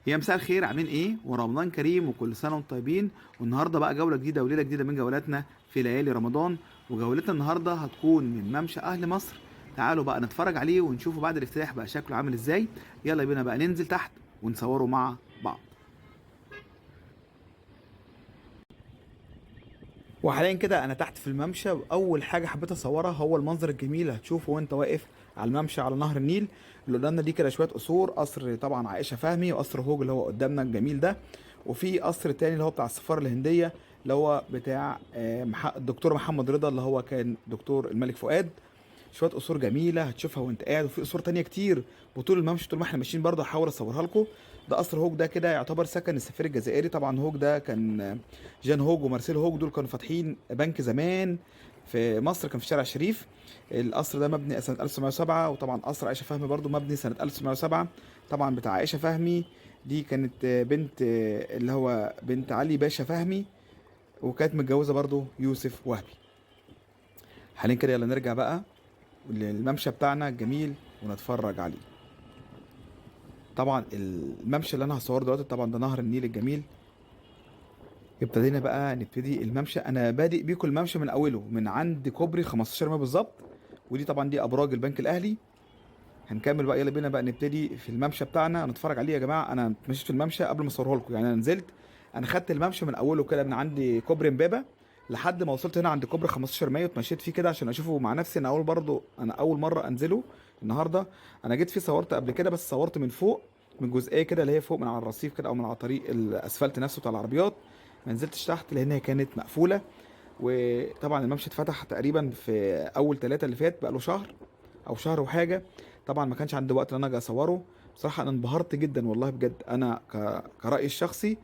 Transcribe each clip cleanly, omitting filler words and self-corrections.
يا مساء الخير، عاملين ايه؟ ورمضان كريم وكل سنه وانتم طيبين. والنهارده بقى جوله جديده وليله جديده من جولاتنا في ليالي رمضان. وجولتنا النهارده هتكون من ممشى اهل مصر. تعالوا بقى نتفرج عليه ونشوفه بعد الافتتاح بقى شكله عامل ازاي. يلا بينا بقى ننزل تحت ونصوره مع بعض. وحاليا كده انا تحت في الممشى، واول حاجه حبيت اصورها هو المنظر الجميل اللي هتشوفه وانت واقف على الممشى على نهر النيل. اللي قدامنا دي كده شويه قصور، قصر طبعا عائشه فهمي، وقصر هوج اللي هو قدامنا الجميل ده. وفي قصر تاني اللي هو بتاع السفاره الهنديه، اللي هو بتاع الدكتور محمد رضا اللي هو كان دكتور الملك فؤاد. شويه قصور جميله هتشوفها وانت قاعد، وفي قصور تانية كتير. وطول الممشى طول ما احنا ماشيين برضه هحاول اصورها لكم. ده قصر هوج ده كده يعتبر سكن السفير الجزائري. طبعا هوج ده كان جان هوج ومارسيل هوج دول كانوا فاتحين بنك زمان في مصر، كان في شارع الشريف. القصر ده مبني سنة 1907. وطبعا قصر عائشة فهمي برضو مبني سنة 1907. طبعا بتاع عائشة فهمي دي كانت بنت اللي هو بنت علي باشا فهمي، وكانت متجوزة برضو يوسف وهبي. حاليا كده يلا نرجع بقى للممشى بتاعنا الجميل ونتفرج عليه. طبعا الممشى اللي انا هصوره دلوقتي طبعا ده نهر النيل الجميل. نبتدي الممشى. انا بادئ بيكم الممشى من اوله من عند كوبري 15 مايل بالظبط. ودي طبعا دي ابراج البنك الاهلي. هنكمل بقى، يلا بينا بقى نبتدي في الممشى بتاعنا نتفرج عليه. يا جماعه انا مشيت في الممشى قبل ما اصوره لكم، يعني انا نزلت، انا خدت الممشى من اوله كده من عندي كوبري امبابه لحد ما وصلت هنا عند كوبري 15 مايو. اتمشيت فيه كده عشان اشوفه مع نفسي. انا اول مره انزله النهارده. انا جيت فيه صورت قبل كده، بس صورت من فوق، من جزئيه كده اللي هي فوق من على الرصيف كده او من على طريق الاسفلت نفسه بتاع العربيات. ما نزلتش تحت لان هي كانت مقفوله. وطبعا الممشى اتفتح تقريبا في اول ثلاثة اللي فات، بقى له شهر او شهر وحاجه. طبعا ما كانش عندي وقت ان انا اجي اصوره. بصراحه انا انبهرت جدا والله بجد. انا كرأيي الشخصي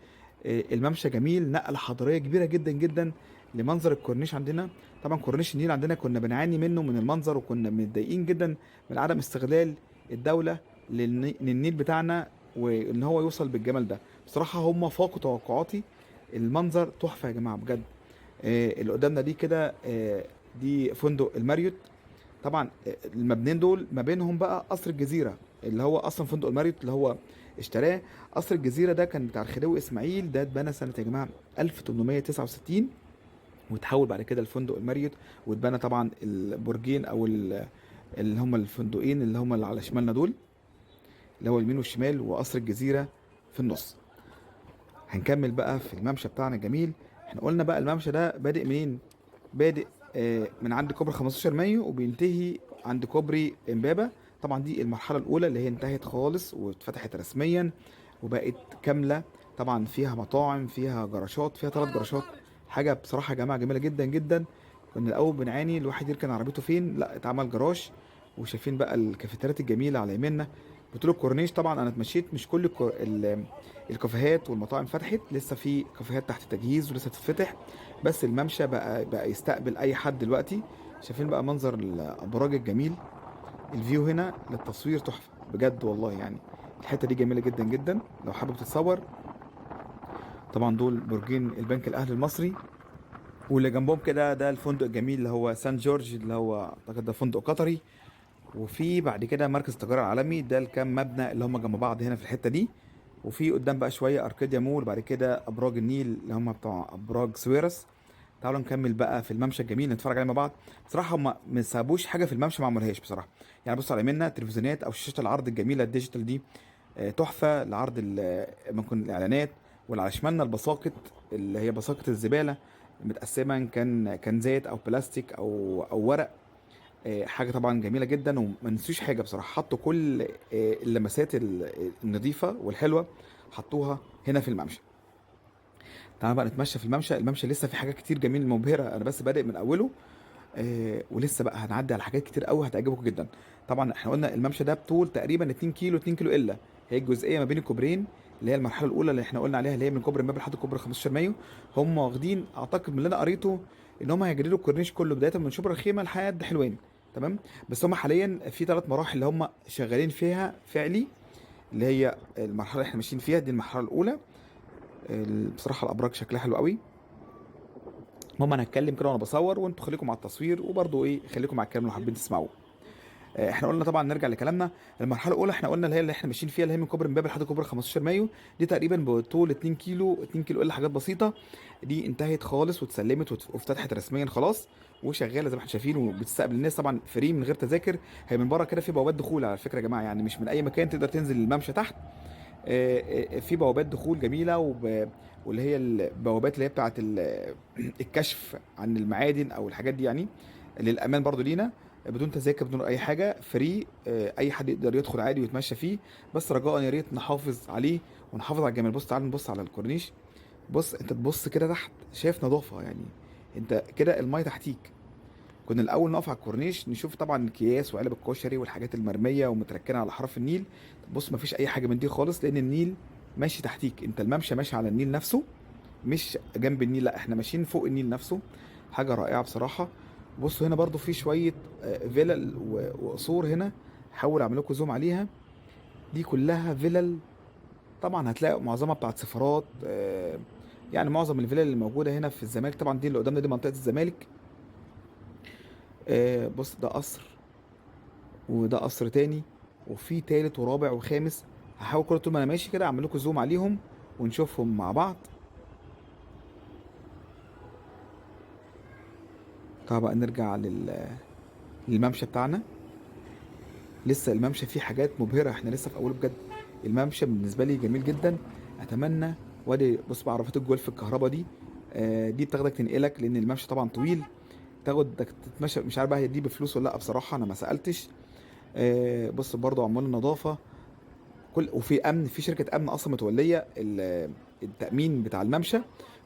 الممشى جميل، نقله حضاريه كبيره جدا جدا لمنظر الكورنيش عندنا. طبعا كورنيش النيل عندنا كنا بنعاني منه من المنظر، وكنا متضايقين جدا من عدم استغلال الدوله للنيل بتاعنا وان هو يوصل بالجمال ده. بصراحه هم فاقوا توقعاتي. المنظر تحفه يا جماعه بجد. اللي قدامنا دي كده دي فندق الماريوت. طبعا المبنيين دول ما بينهم بقى قصر الجزيره اللي هو اصلا فندق الماريوت اللي هو اشتراه. قصر الجزيره ده كان بتاع الخديوي اسماعيل، ده اتبنى سنه يا جماعه 1869، وتحول بعد كده لفندق الماريوت. واتبنى طبعا البرجين او اللي هم الفندقين اللي هم اللي على شمالنا دول، اللي هو اليمين والشمال، وقصر الجزيره في النص. هنكمل بقى في الممشى بتاعنا الجميل. احنا قلنا بقى الممشى ده بادئ منين؟ بادئ من عند كوبري 15 مايو وبينتهي عند كوبري امبابة. طبعا دي المرحلة الأولى اللي هي انتهت خالص واتفتحت رسميا وبقت كاملة. طبعا فيها مطاعم، فيها جراشات، فيها 3 جراشات. حاجة بصراحة يا جماعة جميلة جدا جدا. كنا الأول بنعاني الواحد يركن عربيته فين، لا اتعمل جراج. وشايفين بقى الكافيتريات الجميلة على يميننا. بطول الكورنيش طبعا انا اتمشيت، مش كل الكافيهات والمطاعم فتحت، لسه في كافيهات تحت تجهيز ولسه تتفتح. بس الممشى بقى يستقبل اي حد دلوقتي. شايفين بقى منظر الابراج الجميل. الفيو هنا للتصوير تحفه بجد والله يعني. الحته دي جميله جدا جدا لو حابب تتصور. طبعا دول برجين البنك الاهلي المصري. واللي جنبهم كده ده الفندق الجميل اللي هو سان جورج، اللي هو اعتقد ده فندق قطري. وفي بعد كده مركز التجارة العالمي، ده الكام مبنى اللي هم جنب بعض هنا في الحتة دي. وفي قدام بقى شوية أركاديا مول، بعد كده أبراج النيل اللي هم بتوع أبراج سويرس. تعالوا نكمل بقى في الممشى الجميل نتفرج عليه مع بعض. بصراحة هم ما سابوش حاجة في الممشى ما عملوهاش بصراحة. يعني بصوا على يمنا تلفزيونات أو شاشات العرض الجميلة الديجيتال دي، تحفة لعرض ممكن الإعلانات. واللي على شمالنا البساقط اللي هي بساقط الزبالة، متقسمة إن كان زيت أو بلاستيك أو ورق. حاجه طبعا جميله جدا. وما نسيوش حاجه بصراحه، حطوا كل اللمسات النظيفه والحلوه حطوها هنا في الممشى. تعالى بقى نتمشى في الممشى. الممشى لسه في حاجات كتير جميله مبهره، انا بس بادئ من اوله. ولسه بقى هنعدي على حاجات كتير قوي هتعجبكم جدا. طبعا احنا قلنا الممشى ده بطول تقريبا 2 كيلو، 2 كيلو الا. هي الجزئيه ما بين الكوبرين اللي هي المرحله الاولى اللي احنا قلنا عليها، اللي هي من كوبري امبابه لحد كوبري 15 مايو. هم واخدين اعتقد من اللي انا قريته ان هم هيجددوا الكورنيش كله بدايه من شبرا الخيمه لحد حلوان. تمام. بس هم حاليا في 3 مراحل اللي هم شغالين فيها فعلي، اللي هي المرحله اللي احنا ماشيين فيها دي المرحله الاولى. بصراحه الابراج شكلها حلو قوي. المهم انا هتكلم كده وانا بصور، وانتوا خليكم مع التصوير، وبرضه ايه خليكم مع الكلام لو حابين تسمعوه. احنا قلنا طبعا نرجع لكلامنا. المرحله الاولى احنا قلنا اللي احنا ماشيين فيها، اللي هي من كوبري امبابه لحد كوبري 15 مايو، دي تقريبا بطول 2 كيلو، 2 كيلو الا حاجات بسيطه. دي انتهت خالص واتسلمت وافتتحت رسميا خلاص، وشغاله زي ما احنا شايفين، وبتستقبل الناس طبعا فري من غير تذاكر. هي من بره كده في بوابات دخول على فكره يا جماعه، يعني مش من اي مكان تقدر تنزل الممشى تحت. في بوابات دخول جميله واللي هي البوابات اللي هي بتاعه الكشف عن المعادن او الحاجات دي يعني، للامان برضو لينا، بدون تذاكر بدون اي حاجه، فري. اي حد يقدر يدخل عادي ويتمشى فيه، بس رجاء يا ريت نحافظ عليه ونحافظ على الجمال. بص تعال نبص على الكورنيش، بص انت تبص كده تحت شايف نظافه يعني، انت كده المايه تحتيك. كنا الاول نقف على الكورنيش نشوف طبعا الاكياس وعلب الكشري والحاجات المرميه ومتركنه على حرف النيل. بص مفيش اي حاجه من دي خالص، لان النيل ماشي تحتيك، انت الممشى ماشي على النيل نفسه، مش جنب النيل، لا احنا ماشيين فوق النيل نفسه. حاجه رائعه بصراحه. بصوا هنا برضو في شويه فيلل وقصور هنا، حاول اعمل لكم زوم عليها. دي كلها فيلل، طبعا هتلاقي معظمها بتاعت سفارات. يعني معظم الفيلل اللي موجوده هنا في الزمالك، طبعا دي اللي قدامنا دي منطقه الزمالك. بص ده قصر، وده قصر تاني، وفي تالت ورابع وخامس. هحاول كل طول ما انا ماشي كده اعمل لكم زوم عليهم ونشوفهم مع بعض. طبعا بقى نرجع للممشى بتاعنا. لسه الممشى فيه حاجات مبهرة، احنا لسه في اوله بجد. الممشى بالنسبة لي جميل جدا، اتمنى. وادي بص بقى عربيات الجولف الكهرباء دي، دي بتاخدك تنقلك، لان الممشى طبعا طويل، تاخدك تتمشى. مش عارف بقى هي دي بفلوس ولا لا، بصراحة انا ما سألتش. بص برضو عمال النظافة، وفي امن، في شركه امن اصلا متوليه التامين بتاع الممشى،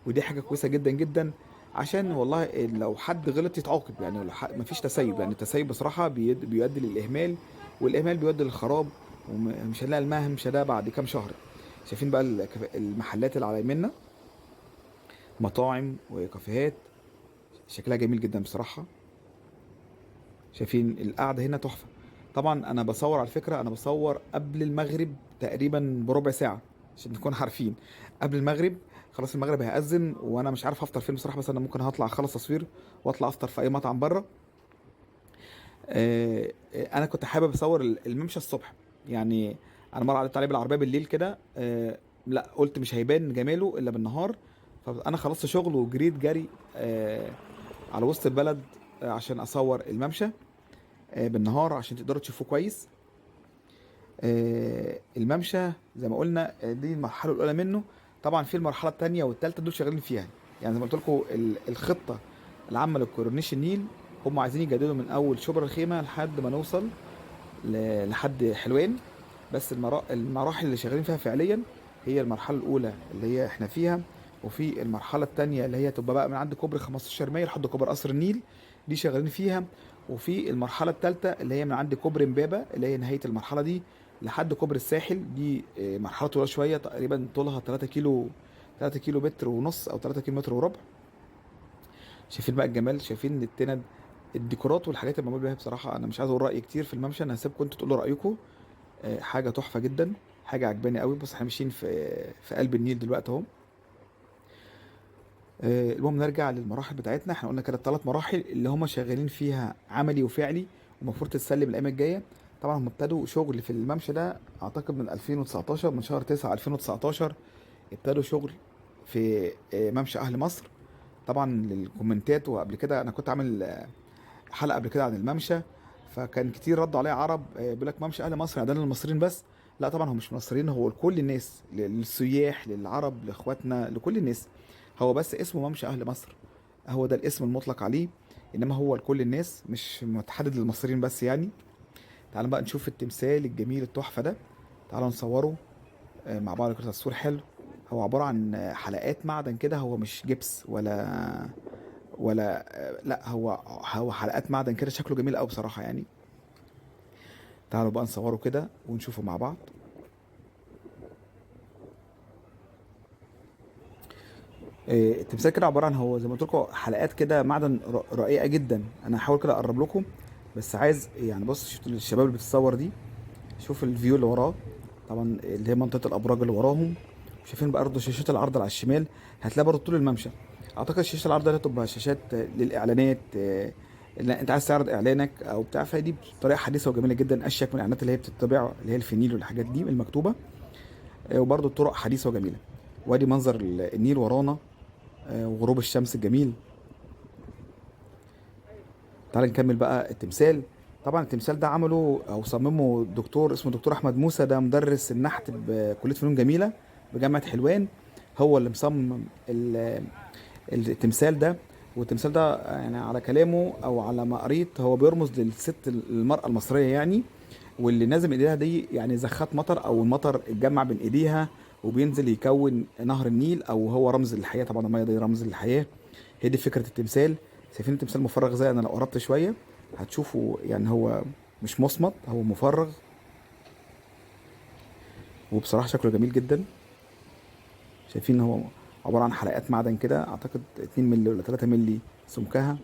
ودي حاجه كويسه جدا جدا. عشان والله لو حد غلط يتعاقب يعني، لو مفيش تسيب، يعني التسيب بصراحه بيؤدي للاهمال، والاهمال بيؤدي للخراب، ومش هنلاقي المهمش ده بعد كام شهر. شايفين بقى المحلات اللي على يمنا، مطاعم وكافيهات، شكلها جميل جدا بصراحه. شايفين القعده هنا تحفه. طبعا انا بصور على فكره، انا بصور قبل المغرب تقريبا بربع ساعه، عشان نكون عارفين قبل المغرب. خلاص المغرب هيأذن، وانا مش عارف افطر فين بصراحه، بس انا ممكن هطلع اخلص تصوير واطلع افطر في اي مطعم بره. انا كنت حابب اصور الممشى الصبح يعني. انا مره عدت عليه بالعربيه بالليل كده، لا قلت مش هيبان جماله الا بالنهار. فانا خلصت شغل وجريت جري على وسط البلد، عشان اصور الممشى بالنهار عشان تقدروا تشوفوه كويس. الممشى زي ما قلنا، دي المرحله الاولى منه. طبعا في المرحله الثانيه والثالثه دول شغالين فيها، يعني زي ما قلت لكم الخطه العامه للكورنيش النيل، هم عايزين يجددوا من اول شبرا الخيمه لحد ما نوصل لحد حلوان. بس المراحل اللي شغالين فيها فعليا هي المرحله الاولى اللي هي احنا فيها، وفي المرحله الثانيه اللي هي تبقى بقى من عند كوبري 15 مايل لحد كوبري قصر النيل، دي شغالين فيها. وفي المرحله الثالثه اللي هي من عند كوبري امبابه، اللي هي نهايه المرحله دي، لحد كوبري الساحل. دي مرحله طويله شويه، تقريبا طولها 3 كيلو، 3 كيلو متر ونص او 3 كيلو متر وربع. شايفين بقى الجمال، شايفين التند، الديكورات والحاجات اللي معمول بيها. بصراحه انا مش عايز اقول رايي كتير في الممشى، انا هسيبكم انتوا تقولوا رايكم. حاجه تحفه جدا، حاجه عجباني قوي. بص احنا ماشيين في قلب النيل دلوقتي اهو. المهم نرجع للمراحل بتاعتنا. احنا قلنا كده الثلاث مراحل اللي هم شغالين فيها عملي وفعلي، ومفروض تتسلم الايام الجايه. طبعا هم ابتدوا شغل في الممشى ده اعتقد من 2019، من شهر 9 2019 ابتدوا شغل في ممشى اهل مصر. طبعا للكومنتات، وقبل كده انا كنت عامل حلقه قبل كده عن الممشى، فكان كتير ردوا عليا عرب بيقول لك ممشى اهل مصر يعني ده للمصريين بس. لا طبعا هو مش مصريين، هو لكل الناس، للسياح، للعرب، لاخواتنا، لكل الناس. هو بس اسمه ممشى اهل مصر، هو ده الاسم المطلق عليه، انما هو لكل الناس مش متحدد للمصريين بس يعني. تعالوا بقى نشوف التمثال الجميل التحفه ده، تعالوا نصوره مع بعض كده تصوير حلو. هو عباره عن حلقات معدن كده، هو مش جبس ولا لا، هو حلقات معدن كده، شكله جميل قوي بصراحه يعني. تعالوا بقى نصوره كده ونشوفه مع بعض. التمثال كده عباره عن، هو زي ما قلت لكم حلقات كده معدن رقيقه جدا. انا هحاول كده اقرب لكم، بس عايز يعني بص، شفت الشباب اللي بتتصور دي، شوف الفيو اللي وراه، طبعا اللي هي منطقه الابراج اللي وراهم. شايفين بقى برضه شاشات العرض على الشمال، هتلاقي برضه طول الممشى. اعتقد شاشه العرض دي هتبقى شاشات للاعلانات، لا انت عايز تعرض اعلانك او بتاع، فدي بطريقه حديثه وجميله جدا، اشيك من الاعلانات اللي هي بتطبع اللي هي الفينيل والحاجات دي المكتوبه. وبرده طرق حديثه وجميله. وادي منظر النيل ورانا، وغروب الشمس الجميل. تعال نكمل بقى التمثال. طبعا التمثال ده عمله او صممه دكتور اسمه دكتور احمد موسى، ده مدرس النحت بكليه فنون جميله بجامعه حلوان. هو اللي مصمم التمثال ده. والتمثال ده يعني على كلامه او على ما قريت هو بيرمز للست المرأة المصرية يعني، واللي نازل من ايديها دي يعني زخات مطر، او المطر اتجمع بين ايديها وبينزل يكون نهر النيل، او هو رمز للحياة. طبعا المية دي رمز للحياة. هي دي فكرة التمثال. شايفين التمثال مفرغ زي، انا لو قربت شوية هتشوفوا يعني هو مش مصمت، هو مفرغ. وبصراحة شكله جميل جدا. شايفين هو عبارة عن حلقات معدن كده، اعتقد 2 مللي ولا 3 مللي سمكها،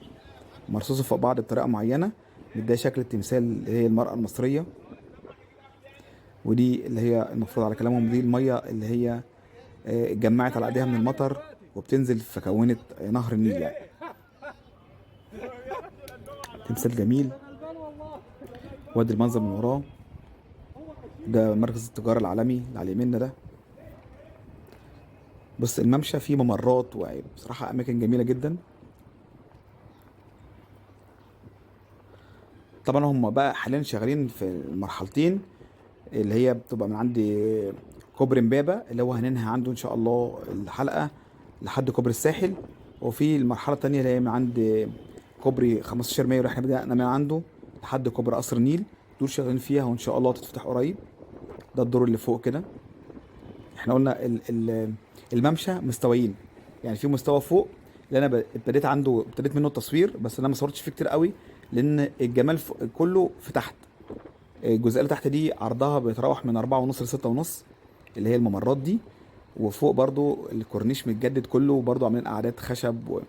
مرصوصة فوق بعض بطريقة معينة، مديها شكل التمثال اللي هي المرأة المصرية. ودي اللي هي المفروض على كلامهم دي المية اللي هي اتجمعت على ايديها من المطر وبتنزل فكونت نهر النيل يعني. تمثال جميل. وادي المنظر من وراه، ده مركز التجارة العالمي اللي على يميننا ده. بص الممشى فيه ممرات وبصراحة أماكن جميلة جدا. طبعا هم بقى حاليا شغالين في المرحلتين، اللي هي بتبقى من عند كوبري امبابة اللي هو هننهي عنده ان شاء الله الحلقة لحد كوبري الساحل. وفي المرحلة التانية اللي هي من عند كوبري 15 مايو اللي احنا بدأنا من عنده لحد كوبري قصر النيل. دول شغالين فيها وان شاء الله تتفتح قريب. ده الدور اللي فوق كده. احنا قلنا ال الممشى مستويين، يعني في مستوى فوق اللي انا ابتديت منه التصوير، بس انا ما صورتش فيه كتير قوي لان الجمال كله في تحت. الجزئيه اللي تحت دي عرضها بيتراوح من 4.5 ل6.5، اللي هي الممرات دي. وفوق برضو الكورنيش متجدد كله، وبرضو عاملين قعدات خشب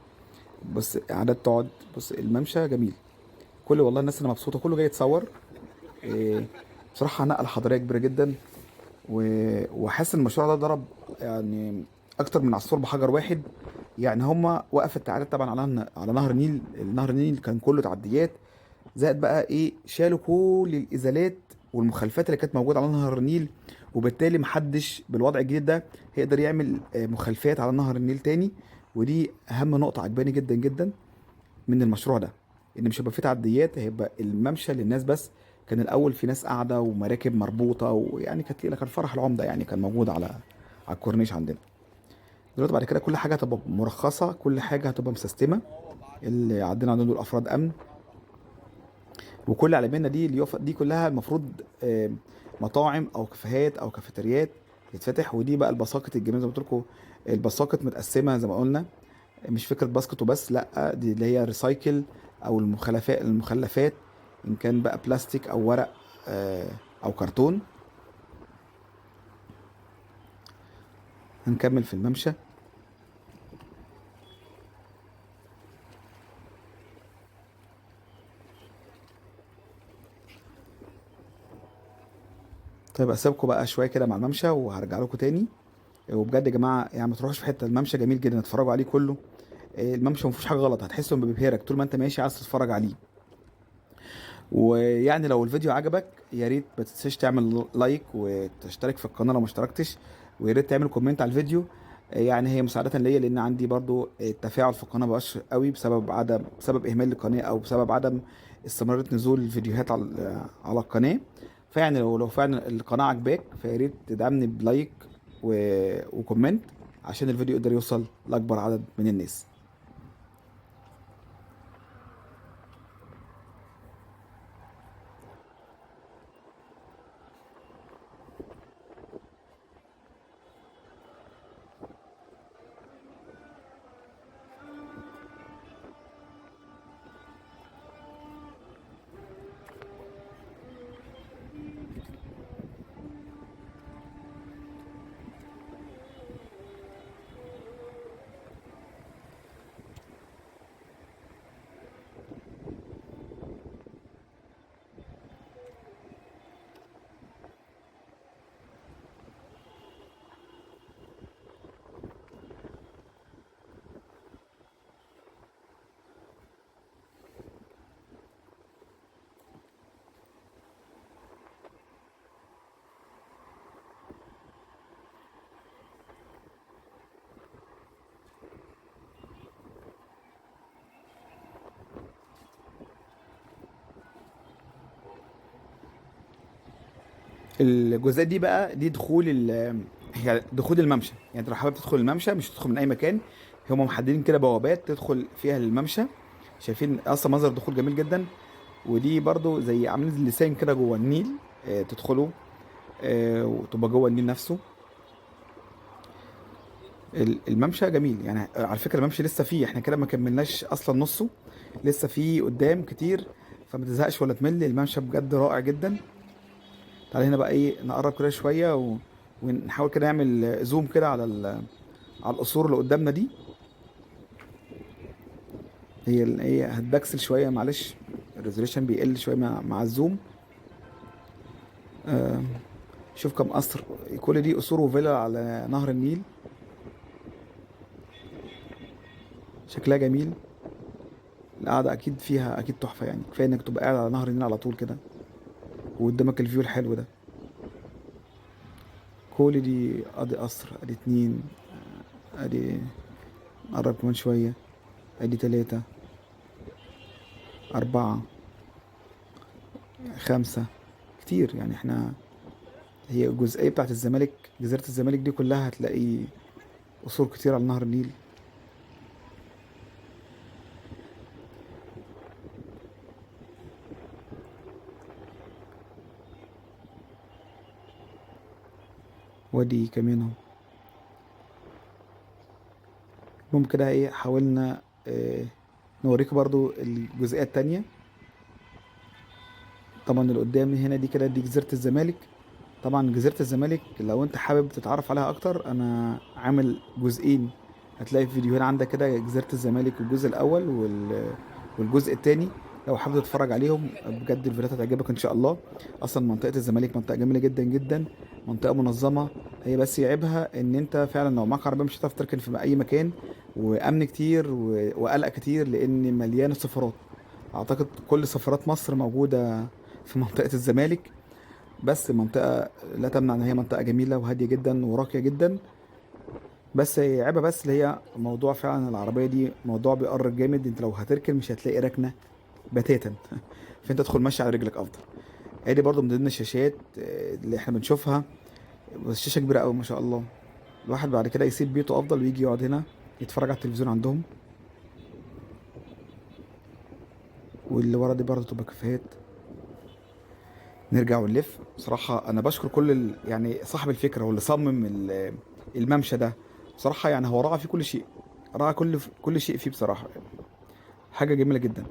بس قعدات تقعد. بص الممشى جميل. كل والله الناس اللي مبسوطه كله جاي يتصور. إيه، بصراحه نقله حضاريه كبيره جدا. وحاسس ان المشروع ده ضرب يعني اكتر من عصفور بحجر واحد. يعني هما وقف التعديات طبعا على نهر النيل. النهر النيل كان كله تعديات، زائد بقى ايه شالوا كل الازالات والمخالفات اللي كانت موجوده على نهر النيل. وبالتالي محدش بالوضع الجديد ده هيقدر يعمل مخالفات على نهر النيل تاني. ودي اهم نقطه عجباني جدا جدا من المشروع ده، ان مش هيبقى فيه تعديات، هيبقى الممشى للناس بس. كان الاول في ناس قاعده ومراكب مربوطه، ويعني كانت ليله، كان فرح العمده يعني كان موجود على الكورنيش عندنا. دلوقتي بعد كده كل حاجه هتبقى مرخصه، كل حاجه هتبقى مسيستمه. اللي عندنا دول افراد امن. وكل اللي على يمنا دي اليوفا دي كلها المفروض مطاعم او كافيهات او كافيتريات يتفتح. ودي بقى البساقط الجميله زي ما قلت لكم. البساقط متقسمه زي ما قلنا، مش فكره باسكت وبس، لا دي اللي هي ريسايكل او المخلفات ان كان بقى بلاستيك او ورق او كرتون. هنكمل في الممشى. طيب اسيبكم بقى شويه كده مع الممشى وهرجع لكم تاني. وبجد يا جماعه يعني ما تروحوش في حته، الممشى جميل جدا اتفرجوا عليه كله. الممشى ما فيهوش حاجه غلط، هتحسه انه بيبهرك طول ما انت ماشي عايز تتفرج عليه. ويعني لو الفيديو عجبك يا ريت ما تنساش تعمل لايك وتشترك في القناه لو ما اشتركتش. ويا ريت تعمل كومنت على الفيديو. يعني هي مساعدة ليا لان عندي برضو التفاعل في القناه مبقاش قوي بسبب اهمال القناه، او بسبب عدم استمرارية نزول الفيديوهات على القناه. فيعني لو فعلا القناه عجباك فيا ريت تدعمني بلايك وكومنت عشان الفيديو يقدر يوصل لاكبر عدد من الناس. الجزئيات دي بقى دي دخول هي دخول الممشى. يعني انت لو حابب تدخل الممشى مش تدخل من اي مكان، هم محددين كده بوابات تدخل فيها الممشى. شايفين اصلا منظر الدخول جميل جدا. ودي برضو زي عاملين لسان كده جوه النيل، تدخلوا وتبقى جوه النيل نفسه. الممشى جميل يعني. على فكره الممشى لسه فيه، احنا كده ما كملناش اصلا نصه، لسه فيه قدام كتير. فما تزهقش ولا تمل، الممشى بجد رائع جدا. تعالى هنا بقى ايه، نقرب كده شويه ونحاول كده نعمل زوم كده على على القصور اللي قدامنا دي. هي هتبكسل شويه معلش، الريزوليشن بيقل شويه مع الزوم. آه، شوف كم قصر، كل دي قصور وفيلا على نهر النيل، شكلها جميل. القعدة أكيد فيها أكيد تحفة يعني، كفاية إنك تبقى قاعد على نهر النيل على طول كده وقدامك الفيو الحلو ده. كل دي أدي قصر، أدي اتنين، أدي نقرب كمان شوية، أدي تلاتة، أربعة، خمسة، كتير يعني. احنا هي الجزئية بتاعت الزمالك، جزيرة الزمالك دي كلها هتلاقي قصور كتير على نهر النيل. وادي كمان اهو. المهم كده ايه، حاولنا نوريك برضو الجزئية التانية. طبعا اللي قدامي هنا دي كده دي جزيرة الزمالك. طبعا جزيرة الزمالك لو انت حابب تتعرف عليها اكتر، انا عامل جزئين. هتلاقي في فيديوهين عندك كده، جزيرة الزمالك الجزء الاول والجزء التاني. لو حابب تتفرج عليهم بجد الفيديوهات هتعجبك ان شاء الله. اصلا منطقة الزمالك منطقة جميلة جدا جدا، منطقة منظمة. هي بس عيبها ان انت فعلا لو معاك عربية مش هتعرف تركن في اي مكان، وامن كتير وقلق كتير لان مليانة سفارات. اعتقد كل سفارات مصر موجودة في منطقة الزمالك. بس منطقة لا تمنع ان هي منطقة جميلة وهادية جدا وراقية جدا. بس هي عيبها بس اللي هي موضوع فعلا العربية دي موضوع بيقرب جامد، انت لو هتركن مش هتلاقي ركنة بتاتا. فانت تدخل ماشي على رجلك افضل. ادي برضو من ضمن الشاشات اللي احنا بنشوفها. بس الشاشة كبيرة قوي ما شاء الله. الواحد بعد كده يسيب بيته افضل ويجي يقعد هنا يتفرج على التلفزيون عندهم. واللي ورا دي برضو تبقى كافيهات. نرجع ونلف. بصراحة أنا بشكر كل يعني صاحب الفكرة واللي صمم الممشى ده. بصراحة يعني هو راعى فيه كل شيء، راعى كل شيء فيه بصراحة. حاجة جميلة جدا.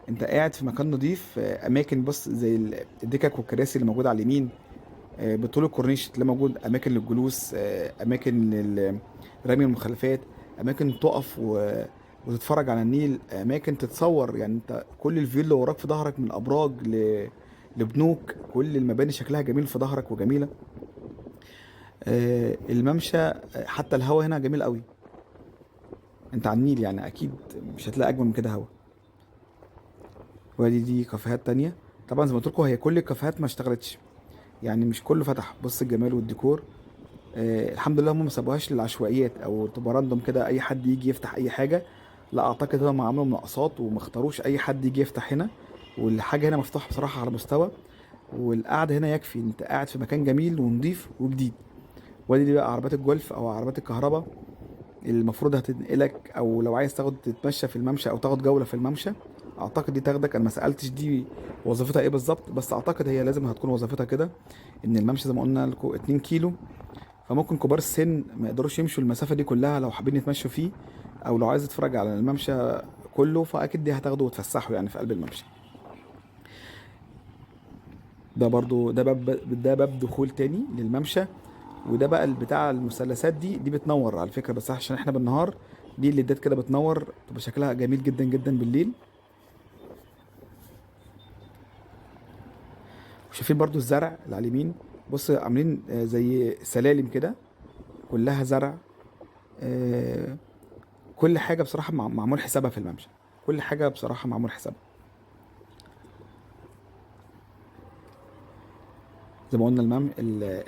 أنت قاعد في مكان نظيف، أماكن بص زي الدكك والكراسي اللي موجودة على اليمين. بطول الكورنيش تلاقي موجود أماكن للجلوس، أماكن رمي المخلفات، أماكن تقف وتتفرج على النيل، أماكن تتصور. يعني أنت كل الفيو اللي وراك في ظهرك من أبراج لبنوك، كل المباني شكلها جميل في ظهرك وجميلة. الممشى، حتى الهوا هنا جميل قوي. انت على النيل يعني اكيد مش هتلاقي اجمل من كده هوا. وادي دي كافيهات تانية. طبعا زي ما قلت لكم هي كل الكافيهات ما اشتغلتش، يعني مش كله فتح. بص الجمال والديكور. الحمد لله هم ما سابوهاش للعشوائيات او تبقى راندوم كده اي حد يجي يفتح اي حاجه. لا اعتقد هم عملوا مناقصات وما اختاروش اي حد يجي يفتح هنا. والحاجه هنا مفتوحه بصراحه على مستوى. والقعده هنا يكفي انت قاعد في مكان جميل ونضيف وجديد. وادي دي بقى عربيات الجولف او عربيات الكهرباء اللي المفروض هتنقلك، او لو عايز تاخد تتمشى في الممشى او تاخد جولة في الممشى. اعتقد دي تاخدك. انا ما سالتش دي وظيفتها ايه بالظبط، بس اعتقد هي لازم هتكون وظيفتها كده. ان الممشى زي ما قلنا لكم 2 كيلو، فممكن كبار السن ما يقدروش يمشوا المسافة دي كلها لو حابين يتمشوا فيه. او لو عايز تتفرج على الممشى كله فاكيد دي هتاخده وتفسحه يعني في قلب الممشى. ده برضو ده باب دخول تاني للممشى. وده بقى بتاع المثلثات دي بتنور على فكرة، بس عشان احنا بالنهار. دي الليدات كده بتنور تبقى شكلها جميل جدا جدا بالليل. وشايفين برضو الزرع اللي على اليمين. بص عاملين زي سلالم كده كلها زرع. آه، كل حاجة بصراحة معمول حسابها في الممشى. كل حاجة بصراحة معمول حسابها. زي ما قلنا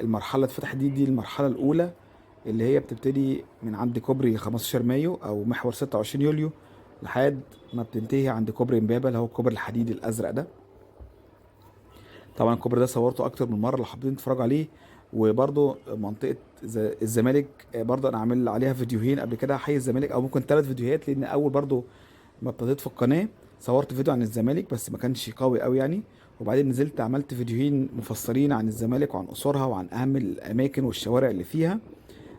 المرحلة اللي اتفتحت دي المرحلة الأولى، اللي هي بتبتدي من عند كوبري 15 مايو أو محور 26 يوليو، لحد ما بتنتهي عند كوبري امبابة اللي هو الكوبري الحديدي الأزرق ده. طبعا الكوبري ده صورته اكتر من مره لو حابين تتفرجوا عليه. وبرضه منطقه الزمالك برضه انا عامل عليها فيديوهين قبل كده، حي الزمالك، او ممكن 3 فيديوهات، لان اول برضه ما ابتديت في القناه صورت فيديو عن الزمالك بس ما كانش قوي قوي يعني. وبعدين نزلت عملت فيديوهين مفصلين عن الزمالك وعن قصورها وعن اهم الاماكن والشوارع اللي فيها.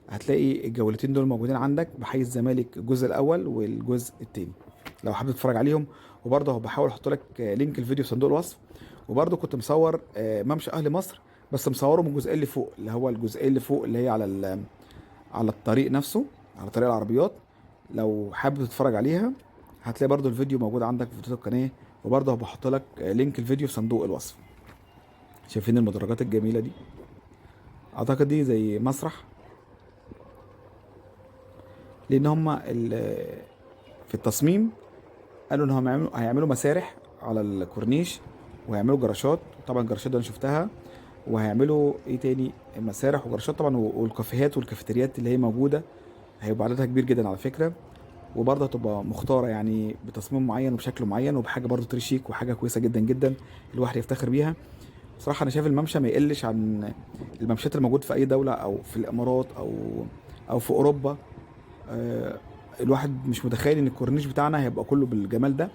هتلاقي الجولتين دول موجودين عندك بحي الزمالك الجزء الاول والجزء التاني لو حابب تتفرج عليهم. وبرضه بحاول احط لك لينك الفيديو في صندوق الوصف. وبرضه كنت مصور ممشى اهل مصر، بس مصوره من الجزئيه اللي فوق، اللي هو الجزئيه اللي فوق اللي هي على الطريق نفسه، على طريق العربيات. لو حابب تتفرج عليها هتلاقي برضه الفيديو موجود عندك في فيديوهات القناه. وبرضه بحط لك لينك الفيديو في صندوق الوصف. شايفين المدرجات الجميله دي؟ اعتقد دي زي مسرح، لان هما في التصميم قالوا ان هم هيعملوا مسارح على الكورنيش، وهيعملوا جراشات. طبعا الجراشات دي انا شفتها. وهيعملوا ايه تاني؟ مسارح وجراشات طبعا، والكافيهات والكافيتريات اللي هي موجوده هيبقى عددها كبير جدا على فكره. وبرضه هتبقى مختاره يعني بتصميم معين وبشكل معين وبحاجه برضه تريشيك وحاجه كويسه جدا جدا الواحد يفتخر بيها. بصراحه انا شايف الممشى ما يقلش عن الممشات اللي موجود في اي دوله، او في الامارات، او في اوروبا. آه، الواحد مش متخيل ان الكورنيش بتاعنا هيبقى كله بالجمال ده.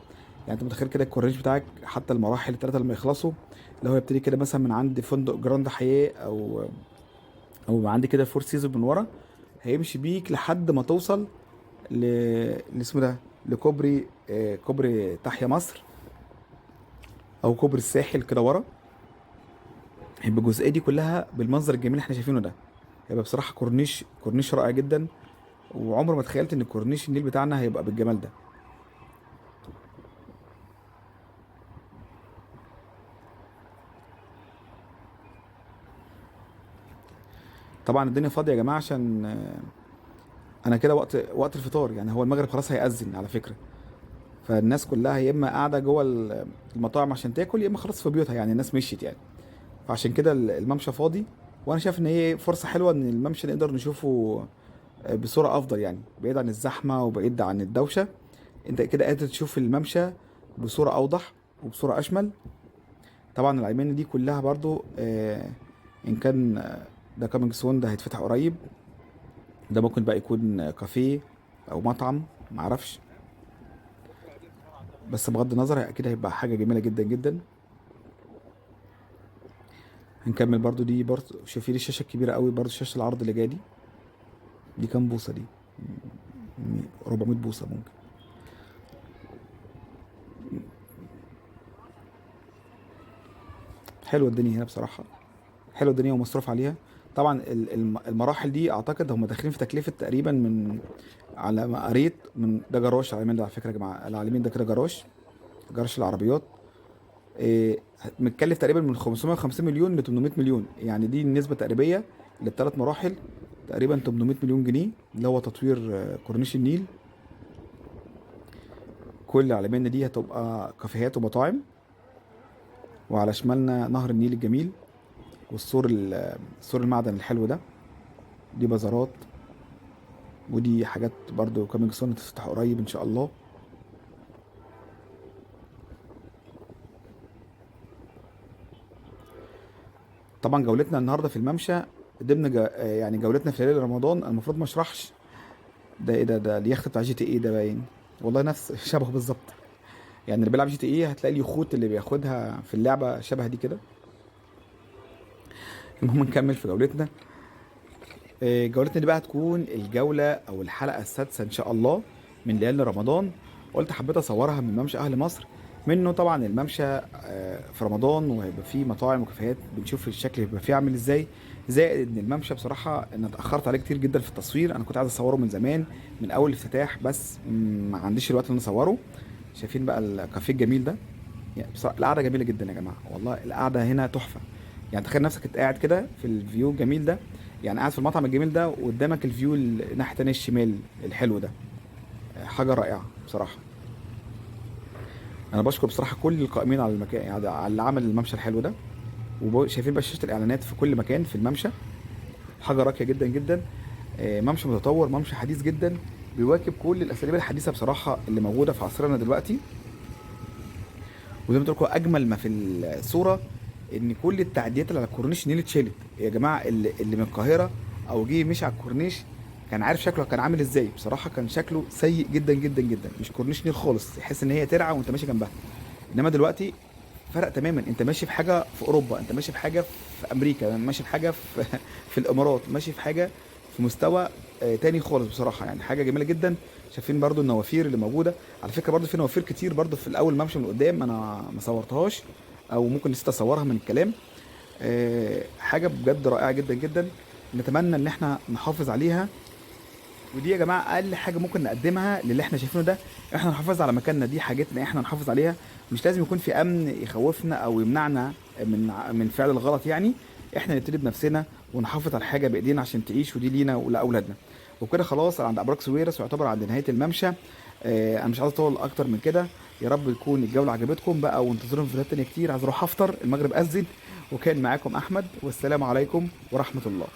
يعني انت متخيل كده الكورنيش بتاعك حتى المراحل الثلاثه لما يخلصوا، اللي هو يبتدي كده مثلا من عند فندق جراند حياه، او من عند كده فور سيزون من ورا، هيمشي بيك لحد ما توصل ل اسمه ده، لكوبري كوبري تحيا مصر، او كوبري الساحل كده ورا. هيبقى الجزئيه دي كلها بالمنظر الجميل اللي احنا شايفينه ده. هيبقى بصراحه كورنيش رائع جدا. وعمر ما تخيلت ان كورنيش النيل بتاعنا هيبقى بالجمال ده. طبعا الدنيا فاضيه يا جماعه عشان انا كده وقت الفطار، يعني هو المغرب خلاص هيأذن على فكره. فالناس كلها يا اما قاعده جوه المطاعم عشان تاكل، يا اما خلاص في بيوتها، يعني الناس مشيت يعني. فعشان كده الممشى فاضي. وانا شايف ان هي فرصه حلوه ان الممشى نقدر نشوفه بصوره افضل، يعني بعيد عن الزحمه وبعيد عن الدوشه. انت كده قادر تشوف الممشى بصوره اوضح وبصوره اشمل. طبعا العلمانية دي كلها برضو ان كان ده كامينج سون ده هيتفتح قريب. ده ممكن بقى يكون كافيه او مطعم، معرفش. بس بغض النظر اكيد هيبقى حاجه جميله جدا جدا. هنكمل برضو. دي برضو شايفين الشاشه الكبيره قوي، برضو شاشه العرض اللي جايه دي كام بوصه دي؟ 400 بوصه ممكن. حلوه الدنيا هنا بصراحه، حلوه الدنيا ومصروف عليها. طبعا المراحل دي اعتقد هم داخلين في تكلفه تقريبا من، على ما قريت، من ده جراج العلمين ده على فكره يا جماعه، العلمين ده كده جراج العربيات. إيه، متكلف تقريبا من 550 مليون ل 800 مليون، يعني دي النسبه تقريبيه للثلاث مراحل. تقريبا 800 مليون جنيه اللي هو تطوير كورنيش النيل. كل العلمين دي هتبقى كافيهات ومطاعم. وعلى شمالنا نهر النيل الجميل، والسور سور المعدن الحلو ده. دي بازارات، ودي حاجات برضو كامينج سون تفتح قريب ان شاء الله. طبعا جولتنا النهارده في الممشى ضمن يعني جولتنا في ليله رمضان. المفروض ما اشرحش ده ايه، ده اليخت بتاع جي تي ايه ده باين، والله نفس شبهه بالظبط. يعني اللي بيلعب جي تي ايه هتلاقي اليخوت اللي بياخدها في اللعبه شبه دي كده. المهم نكمل في جولتنا. جولتنا دي بقى هتكون الجوله او الحلقه السادسه ان شاء الله من ليالي رمضان. قلت حبيت اصورها من ممشى اهل مصر. منه طبعا الممشى في رمضان، وهيبقى فيه مطاعم وكافيهات بنشوف الشكل هيبقى فيه عامل ازاي. زائد ان الممشى بصراحه انا اتاخرت عليه كتير جدا في التصوير. انا كنت عايز اصوره من زمان من اول الافتتاح، بس ما عنديش الوقت ان انا اصوره. شايفين بقى الكافيه الجميل ده؟ يعني بصراحه القعده جميله جدا يا جماعه، والله القعده هنا تحفه. يعني تخيل نفسك انت قاعد كده في الفيو الجميل ده، يعني قاعد في المطعم الجميل ده وقدامك الفيو ناحيه تاني الشمال الحلو ده. حاجه رائعه بصراحه. انا بشكر بصراحه كل القائمين على المكان، يعني على اللي عمل الممشى الحلو ده. وشايفين بقى شاشه الاعلانات في كل مكان في الممشى. حاجه راقيه جدا جدا. ممشى متطور، ممشى حديث جدا، بيواكب كل الاساليب الحديثه بصراحه اللي موجوده في عصرنا دلوقتي. وزي ما قلت لكم اجمل ما في الصوره ان كل التعديات اللي على الكورنيش النيل اتشالت يا جماعه. اللي من القاهره او جه مشي على الكورنيش كان عارف شكله كان عامل ازاي. بصراحه كان شكله سيء جدا جدا جدا، مش كورنيش نيل خالص، تحس ان هي ترعه وانت ماشي جنبها. انما دلوقتي فرق تماما، انت ماشي في حاجه في اوروبا، انت ماشي في حاجه في امريكا، ماشي في حاجه في في الامارات، ماشي في حاجه في مستوى تاني خالص بصراحه. يعني حاجه جميله جدا. شايفين برضو النوافير اللي موجوده، على فكره برضو في نوافير كتير برضو في الاول ممشى من قدام انا ما صورتهاش، او ممكن نسيت اصورها من الكلام. حاجه بجد رائعه جدا جدا. نتمنى ان احنا نحافظ عليها. ودي يا جماعه اقل حاجه ممكن نقدمها للي احنا شايفينه ده. احنا نحافظ على مكاننا، دي حاجتنا احنا نحافظ عليها. مش لازم يكون في امن يخوفنا او يمنعنا من فعل الغلط يعني. احنا نبتدي بنفسنا ونحافظ على الحاجه بايدينا عشان تعيش، ودي لينا ولاولادنا. وكده خلاص عند ابراج سويرس ويعتبر عند نهايه الممشى. انا مش عايز اطول اكتر من كده. يا رب تكون الجوله عجبتكم بقى، وانتظرونا في فيديوهات تانية كتير. عايز اروح افطر، المغرب اذن. وكان معاكم احمد، والسلام عليكم ورحمه الله.